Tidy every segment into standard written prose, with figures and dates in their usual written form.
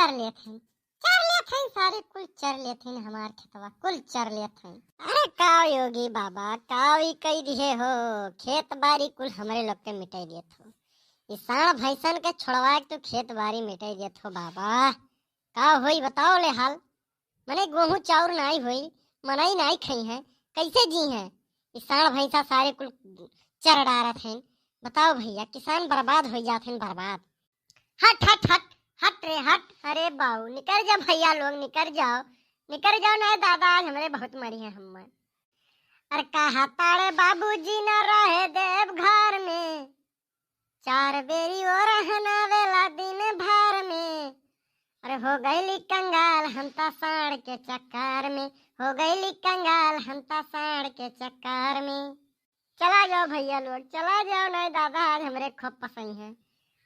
चर लेत हैं, सारे कुल चर लेत हैं, हमार खेतवा कुल चर लेत हैं। अरे काओ योगी बाबा, काओ ही कही दिए हो, खेत बाड़ी कुल हमरे लोग के मिटाई देत हो। इस साढ़ भैंसन के छोड़वा के तो खेत बाड़ी मिटाई देत हो बाबा। का होई बताओ ले हाल। मने गेहूं चाउर नाई होई, मनाई नाई खई है, कैसे जी हैं? इस साढ़ भैंसा सारे कुल चर डारत हैं। बताओ भैया, किसान बर्बाद हो जाते हैं, बर्बाद। हट हट हट हट रे हट। अरे बाऊ निकल जा भैया लोग, निकल जाओ ना दादा, आज हमरे बहुत मरी है हम। अरे कहा तारे बाबूजी न रहे देव घर में, चार बेरी और रहना वेला दिन भर में। अरे हो गईली कंगाल हम ता साढ़ के चक्कर में, हो गईली कंगाल हम ता साढ़ के चक्कर में। चला जाओ भैया लोग, चला जाओ ना दादा, आज हमरे खूब पसंद है।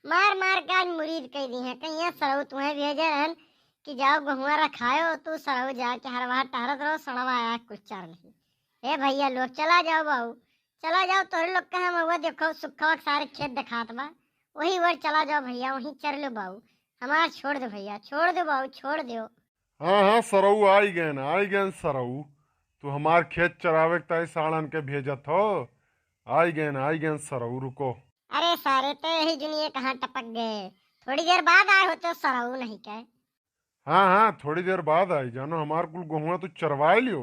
मार मार के आज मुरीद कह दी है। कहीं सरऊ तुम्हें भेजे रहन कि जाओ गहुआ रखायो, तू सरऊ जाके हर वहाँ टहरत रहो, सड़वा आया कुछ चार नहीं। ए भैया लोग चला जाओ बाबू, चला जाओ। तोरे लोग का हम वो देखो सुखवा सारे खेत दिखात बा, वही वर चला जाओ भैया, वहीं चर लो बाबू। हमार छोड़ दो भैया, छोड़ दो बाबू, छोड़ दो। हाँ हाँ सरऊ आई गए सरऊ। तू हमार खेत चरावे के ताई साड़न के भेजत हो। आई गए सरऊ, रुको। अरे सारे तो यही दुनिया कहाँ टपक गए, थोड़ी देर बाद आए होते सरऊ नहीं कहे। हाँ हाँ थोड़ी देर बाद आई जानो, हमार कुल गेहुआ तू चरवाए लियो।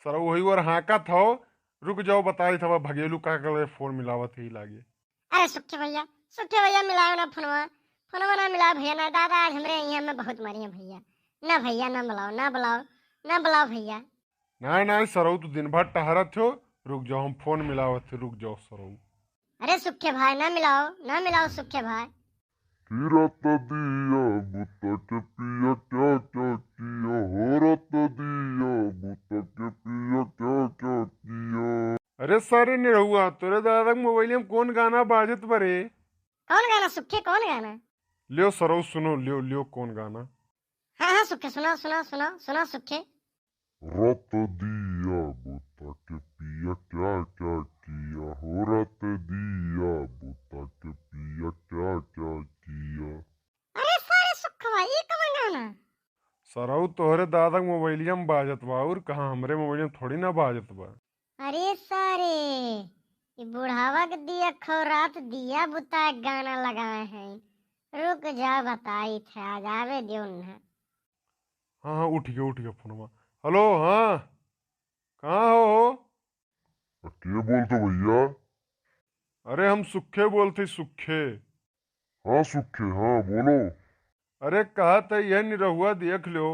सरऊ वही और हाँका थो। रुक जाओ, बताई था भगेलू का कल फोन मिलावत ही लागे। अरे सुखे भैया मिलाओ ना फोनवा, फोनवा ना मिलाओ भैया ना दादा, आज हमरे यहाँ में बहुत मरी है भैया। ना भैया ना मिलाओ, ना बुलाओ भैया। ना सरऊ तू दिन भर टहरत हो। रुक जाओ, हम फोन मिलावत थे, रुक जाओ सरऊ। अरे सुखे भाई ना मिलाओ सुखे भाई। रत दिया बुता के पिया क्या क्या किया हो, रत दिया बुता के पिया क्या क्या किया। अरे सारे निरहुआ, तोरे दादा के मोबाइल में कौन गाना बाजत बरे? कौन गाना सुखे, कौन गाना? लियो सरऊ सुनो, लियो कौन गाना। हाँ सुखे, सुना सुखे। रत दिया बुता के पिया क्या क्या किया हो, रत दिया बुता के पिया क्या क्या किया। अरे सारे सुख भाई, ये कौन गाना? सरऊ तोहरे दादा के मोबाइलिया में बाजत बा, और कहाँ हमरे मोबाइल में थोड़ी ना बाजत बा। अरे सारे ये बुढ़ावा के दिया खो रात दिया बुता गाना लगाए हैं। रुक जा बताई थे, आज आवे दियो ना। हाँ उठ गया फोनमा। हेलो, हाँ कहाँ हो? के बोलते भैया? अरे हम सुखे बोलते, सुखे। हाँ सुखे, हाँ बोलो। अरे कहा था यह निरहुआ देख लो,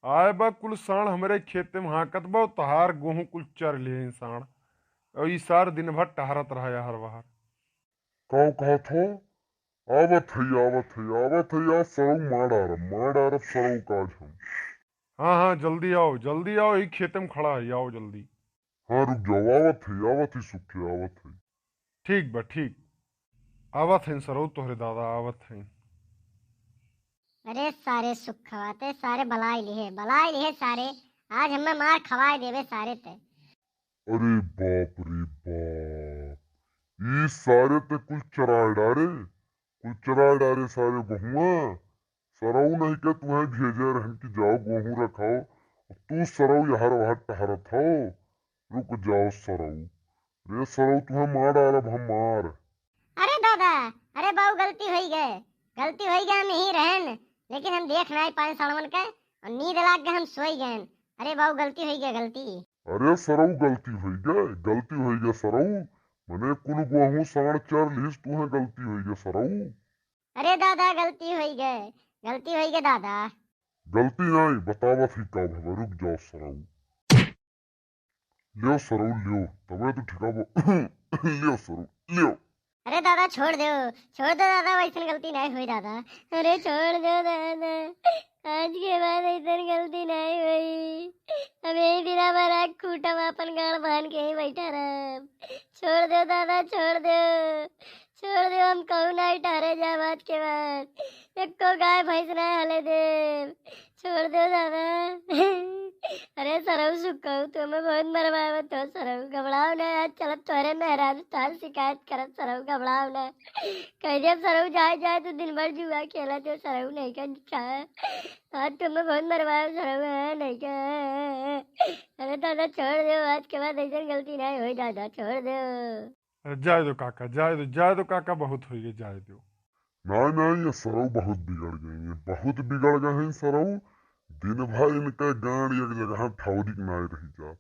आए बा कुल साण हमरे खेते में हाँकत बा, तहार गेहूं कुल चर लिए साण, और ई सार दिन भर टहरत रहा यार बाहर। कहा था? आवत है यार, सरऊ मार डारब सरऊ काज हम। हाँ जल्दी आओ, ही खेते में खड़ा है, आओ जल्दी। हाँ रुक जाओ, आवत है सुखे, आवत है। ठीक बा ठीक, आवत है सरऊ, तोहरे दादा आवत है। अरे सारे सुख खवाते सारे बलाई लिए सारे, आज हमें मार खवाए देवे सारे ते। अरे बाप रे बाप, ये सारे ते कुल चराए डारे सारे बहुआ। सरऊ नहीं के तुम्हें भेजे रहन कि जाओ गेहूं रखाओ, तू सरऊ यहाँ वहां टहरत हो। रुक जाओ सरऊ, रे सरऊ तुम्हें मार डालब हम मार। अरे दादा, अरे बाबू गलती हो गई हम यही रहन, लेकिन हम देख नहीं पाए सड़वन के, और नींद लाग के हम सोई गए। अरे बाबू गलती हो गलती। अरे सरऊ गलती हो गए सरऊ, मने कुल गेहूं साढ़ चार लीस तुम्हें गलती हो गई सरऊ। अरे दादा गलती हो गई दादा। गलती नहीं बतावत ही का भवा, रुक जाओ सरऊ। लियो सरऊ लियो, तबे तो ठिकाबो। लियो सरऊ लियो। अरे दादा छोड़ दो दादा, वैसे गलती नहीं हुई दादा। अरे छोड़ दो दादा, आज के बाद ऐसा गलती नहीं हुई। हम यही दिन हमारा खूटा में अपन गाड़ बांध के ही बैठा रहा। छोड़ दो दादा, छोड़ दो, हम कहू नहीं ठहरे जा बात के बाद, एक को गाय भैंस नहीं हले दे। छोड़ दो दादा। अरे सरऊ सुखऊ तुम्हें बहुत मरवाए तो सरऊ घबराओ ना आज चल तोरे मेहराज तार शिकायत करत सरऊ घबराओ ना कह दे सरऊ जाए जाए तो दिन भर जुआ खेला तो सरऊ नहीं का चाहे आज तुम्हें बहुत मरवाए सरऊ है नहीं का अरे दादा छोड़ दो आज के बाद ऐसी गलती नहीं हुई दादा छोड़ दो। अरे जाए दो काका बहुत हो गए जाए दो। नहीं ये सरऊ बहुत बिगड़ गई है, बहुत बिगड़ गए हैं सरऊ। दिन भर इनके गांड एक जगह ठौरी नहीं रही जात,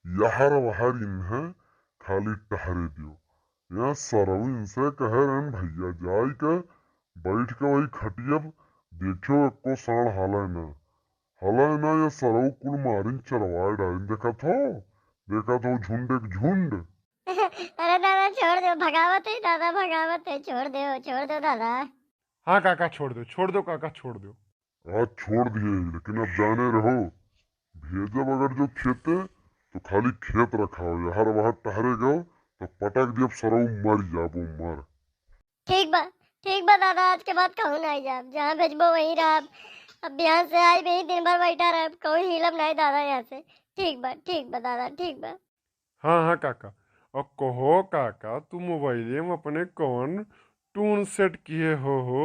यहर वहर इन्हें खाली टहरे दियो। यहाँ सरऊ इनसे कह रहे हैं भैया जाई के बैठ के वही खटियब देखियो एको साण हाले ना ये सरऊ कुल मारिन चरवाए डालिन देखा तो झुंड एक झुंड। अरे दादा छोड़ दो भगावत है दादा भगावत है छोड़ दो दादा। हाँ काका छोड़ दो काका छोड़ दो। आज छोड़ दिए लेकिन अब जाने रहो, भेजब अगर जो खेते तो खाली खेत रखाओ, हर वहां टहरे गो तो पटक दियब सरऊ मर जाबो मर। ठीक बा दादा आज के बाद कहूँ नहीं जाब जहाँ भेजबो वहीं रह। अब यहाँ से आज भी दिन भर बैठा रह कहूँ हिलब नहीं दादा यहाँ से। ठीक बा दादा ठीक बा। हाँ काका और कहो काका तू मोबाइले में अपने कौन टून सेट किए हो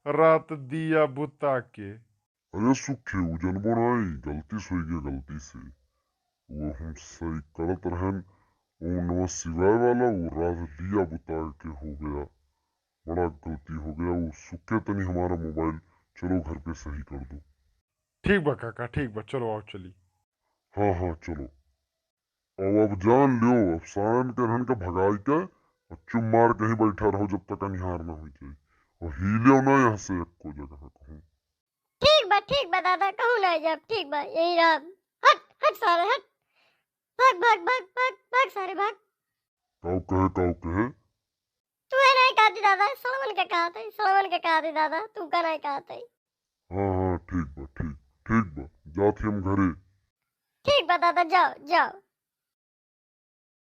रात दिया बुता के। अरे सुखे उजनबो नहीं गलती से हुई गलती से वो हम सही करत रहन ओम नमः शिवाय वाला वो रात दिया बुता के हो गया, बड़ा गलती हो गया। वो सुखे तनी हमारा मोबाइल चलो घर पे सही कर दो। ठीक बा काका ठीक बा चलो आओ चली। हाँ चलो अब जान लियो अब सारण के रहन का भगाई के और चुप मार कहीं बैठा रहो जब तक अनिहार ना हो जाए और हिले ना यहाँ से एक को जगह कहूँ। ठीक बा दादा कहूँ नहीं जाब ठीक बा यही रह। हट सारे हट भाग सारे भाग। काऊ कहे तू है नहीं कहती दादा सलमान के कहा थे दादा तू का नहीं कहा थे। हाँ ठीक बा जाती हम घरे। ठीक बा दादा जाओ।